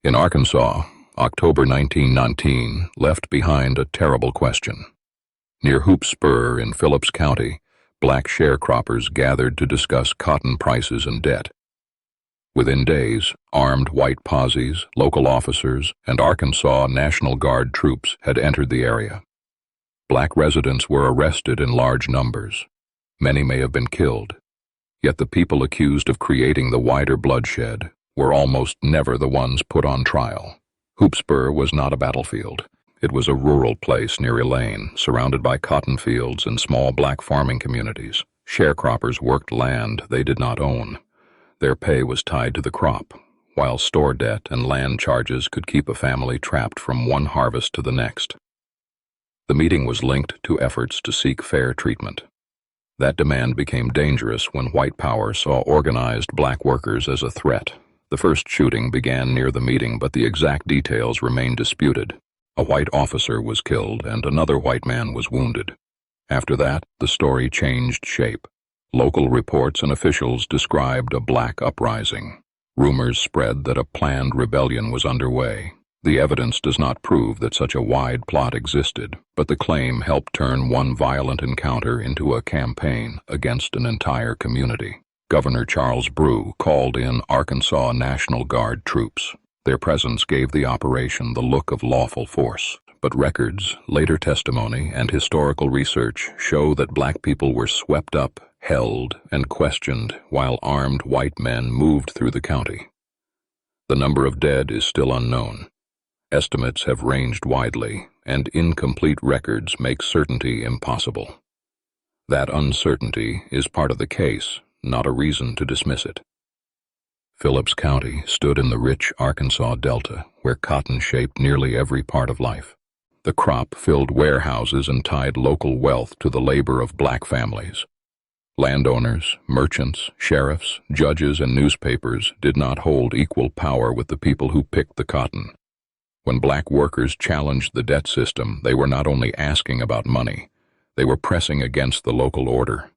In Arkansas, October 1919 left behind a terrible question. Near Hoop Spur in Phillips County, black sharecroppers gathered to discuss cotton prices and debt. Within days, armed white posses, local officers, and Arkansas National Guard troops had entered the area. Black residents were arrested in large numbers. Many may have been killed. Yet the people accused of creating the wider bloodshed were almost never the ones put on trial. Hoop Spur was not a battlefield. It was a rural place near Elaine, surrounded by cotton fields and small black farming communities. Sharecroppers worked land they did not own. Their pay was tied to the crop, while store debt and land charges could keep a family trapped from one harvest to the next. The meeting was linked to efforts to seek fair treatment. That demand became dangerous when white power saw organized black workers as a threat. The first shooting began near the meeting, but the exact details remain disputed. A white officer was killed and another white man was wounded. After that, the story changed shape. Local reports and officials described a black uprising. Rumors spread that a planned rebellion was underway. The evidence does not prove that such a wide plot existed, but the claim helped turn one violent encounter into a campaign against an entire community. Governor Charles Brough called in Arkansas National Guard troops. Their presence gave the operation the look of lawful force, but records, later testimony, and historical research show that black people were swept up, held, and questioned while armed white men moved through the county. The number of dead is still unknown. Estimates have ranged widely, and incomplete records make certainty impossible. That uncertainty is part of the case, not a reason to dismiss it. Phillips County stood in the rich Arkansas Delta, where cotton shaped nearly every part of life. The crop filled warehouses and tied local wealth to the labor of black families. Landowners, merchants, sheriffs, judges, and newspapers did not hold equal power with the people who picked the cotton. When black workers challenged the debt system, they were not only asking about money, they were pressing against the local order.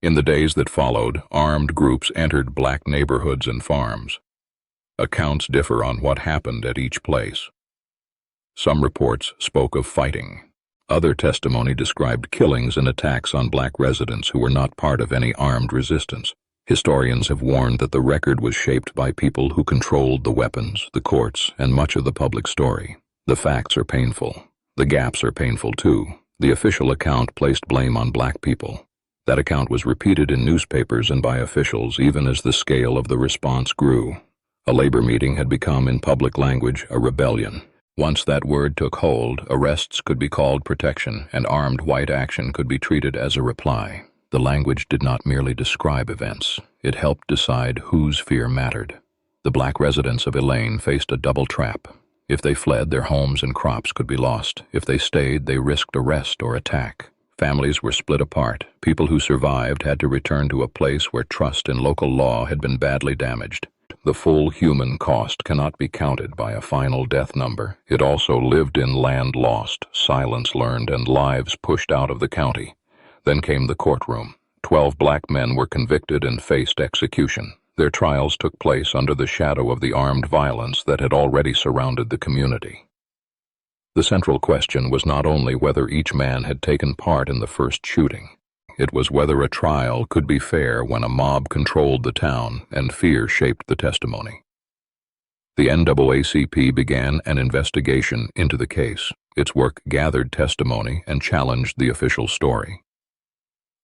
In the days that followed, armed groups entered black neighborhoods and farms. Accounts differ on what happened at each place. Some reports spoke of fighting. Other testimony described killings and attacks on black residents who were not part of any armed resistance. Historians have warned that the record was shaped by people who controlled the weapons, the courts, and much of the public story. The facts are painful. The gaps are painful too. The official account placed blame on black people. That account was repeated in newspapers and by officials even as the scale of the response grew. A labor meeting had become, in public language, a rebellion. Once that word took hold, arrests could be called protection, and armed white action could be treated as a reply. The language did not merely describe events. It helped decide whose fear mattered. The black residents of Elaine faced a double trap. If they fled, their homes and crops could be lost. If they stayed, they risked arrest or attack. Families were split apart. People who survived had to return to a place where trust in local law had been badly damaged. The full human cost cannot be counted by a final death number. It also lived in land lost, silence learned, and lives pushed out of the county. Then came the courtroom. 12 black men were convicted and faced execution. Their trials took place under the shadow of the armed violence that had already surrounded the community. The central question was not only whether each man had taken part in the first shooting. It was whether a trial could be fair when a mob controlled the town and fear shaped the testimony. The NAACP began an investigation into the case. Its work gathered testimony and challenged the official story.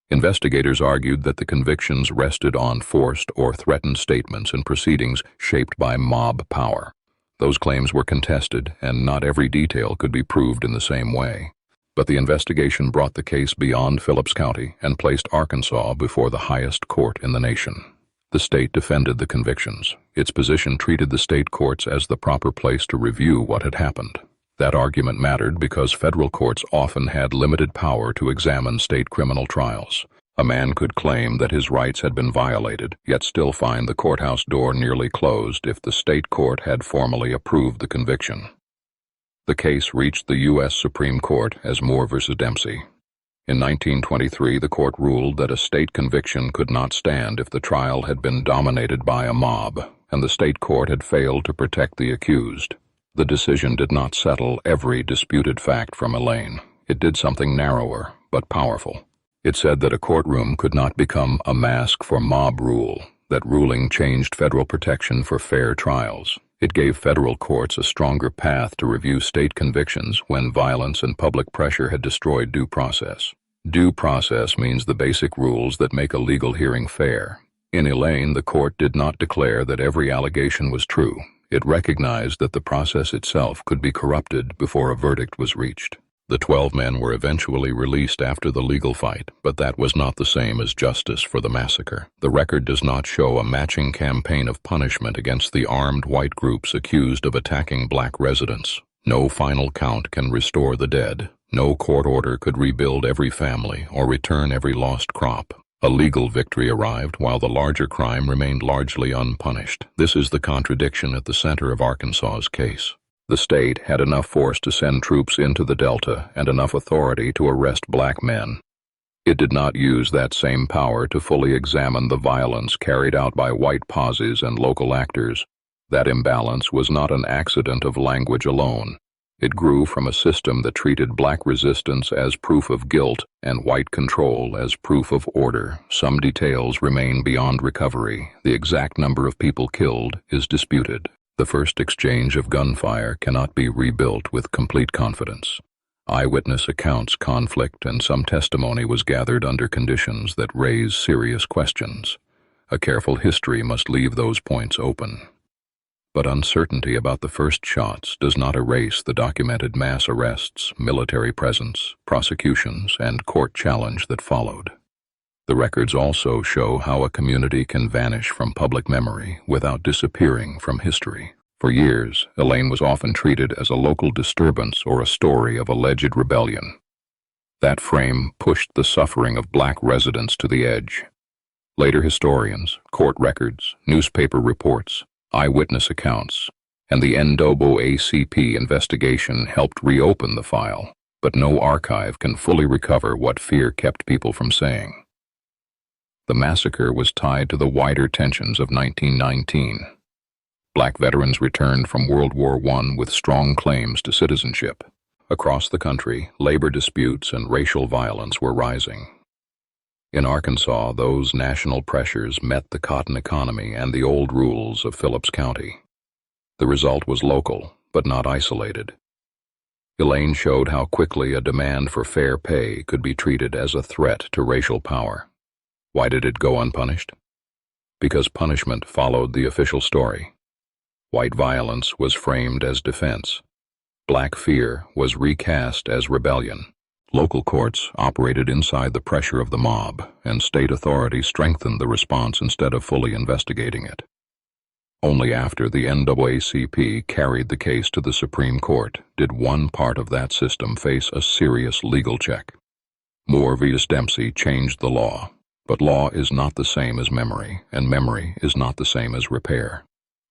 Investigators argued that the convictions rested on forced or threatened statements and proceedings shaped by mob power. Those claims were contested, and not every detail could be proved in the same way. But the investigation brought the case beyond Phillips County and placed Arkansas before the highest court in the nation. The state defended the convictions. Its position treated the state courts as the proper place to review what had happened. That argument mattered because federal courts often had limited power to examine state criminal trials. A man could claim that his rights had been violated, yet still find the courthouse door nearly closed if the state court had formally approved the conviction. The case reached the U.S. Supreme Court as Moore v. Dempsey. In 1923, the court ruled that a state conviction could not stand if the trial had been dominated by a mob. and the state court had failed to protect the accused. The decision did not settle every disputed fact from Elaine. It did something narrower, but powerful. It said that a courtroom could not become a mask for mob rule. That ruling changed federal protection for fair trials. It gave federal courts a stronger path to review state convictions when violence and public pressure had destroyed due process. Due process means the basic rules that make a legal hearing fair. In Elaine, the court did not declare that every allegation was true. It recognized that the process itself could be corrupted before a verdict was reached. The 12 men were eventually released after the legal fight, but that was not the same as justice for the massacre. The record does not show a matching campaign of punishment against the armed white groups accused of attacking black residents. No final count can restore the dead. No court order could rebuild every family or return every lost crop. A legal victory arrived while the larger crime remained largely unpunished. This is the contradiction at the center of Arkansas's case. The state had enough force to send troops into the Delta and enough authority to arrest black men. It did not use that same power to fully examine the violence carried out by white posses and local actors. That imbalance was not an accident of language alone. It grew from a system that treated black resistance as proof of guilt and white control as proof of order. Some details remain beyond recovery. The exact number of people killed is disputed. The first exchange of gunfire cannot be rebuilt with complete confidence. Eyewitness accounts conflict, and some testimony was gathered under conditions that raise serious questions. A careful history must leave those points open. But uncertainty about the first shots does not erase the documented mass arrests, military presence, prosecutions, and court challenge that followed. The records also show how a community can vanish from public memory without disappearing from history. For years, Elaine was often treated as a local disturbance or a story of alleged rebellion. That frame pushed the suffering of black residents to the edge. Later historians, court records, newspaper reports, eyewitness accounts, and the NAACP investigation helped reopen the file, but no archive can fully recover what fear kept people from saying. The massacre was tied to the wider tensions of 1919. Black veterans returned from World War I with strong claims to citizenship. Across the country, labor disputes and racial violence were rising. In Arkansas, those national pressures met the cotton economy and the old rules of Phillips County. The result was local, but not isolated. Elaine showed how quickly a demand for fair pay could be treated as a threat to racial power. Why did it go unpunished? Because punishment followed the official story. White violence was framed as defense. Black fear was recast as rebellion. Local courts operated inside the pressure of the mob, and state authorities strengthened the response instead of fully investigating it. Only after the NAACP carried the case to the Supreme Court did one part of that system face a serious legal check. Moore v. Dempsey changed the law. But law is not the same as memory, and memory is not the same as repair.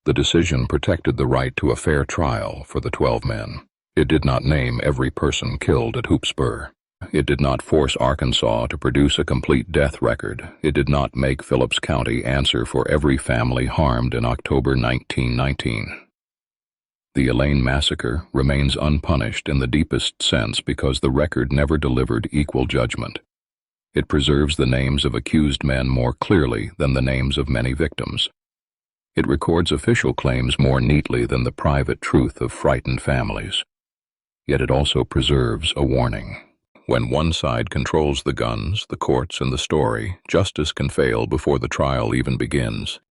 The decision protected the right to a fair trial for the 12 men. It did not name every person killed at Hoop Spur. It did not force Arkansas to produce a complete death record. It did not make Phillips County answer for every family harmed in October 1919. The Elaine massacre remains unpunished in the deepest sense because the record never delivered equal judgment. It preserves the names of accused men more clearly than the names of many victims. It records official claims more neatly than the private truth of frightened families. Yet it also preserves a warning. When one side controls the guns, the courts, and the story, justice can fail before the trial even begins.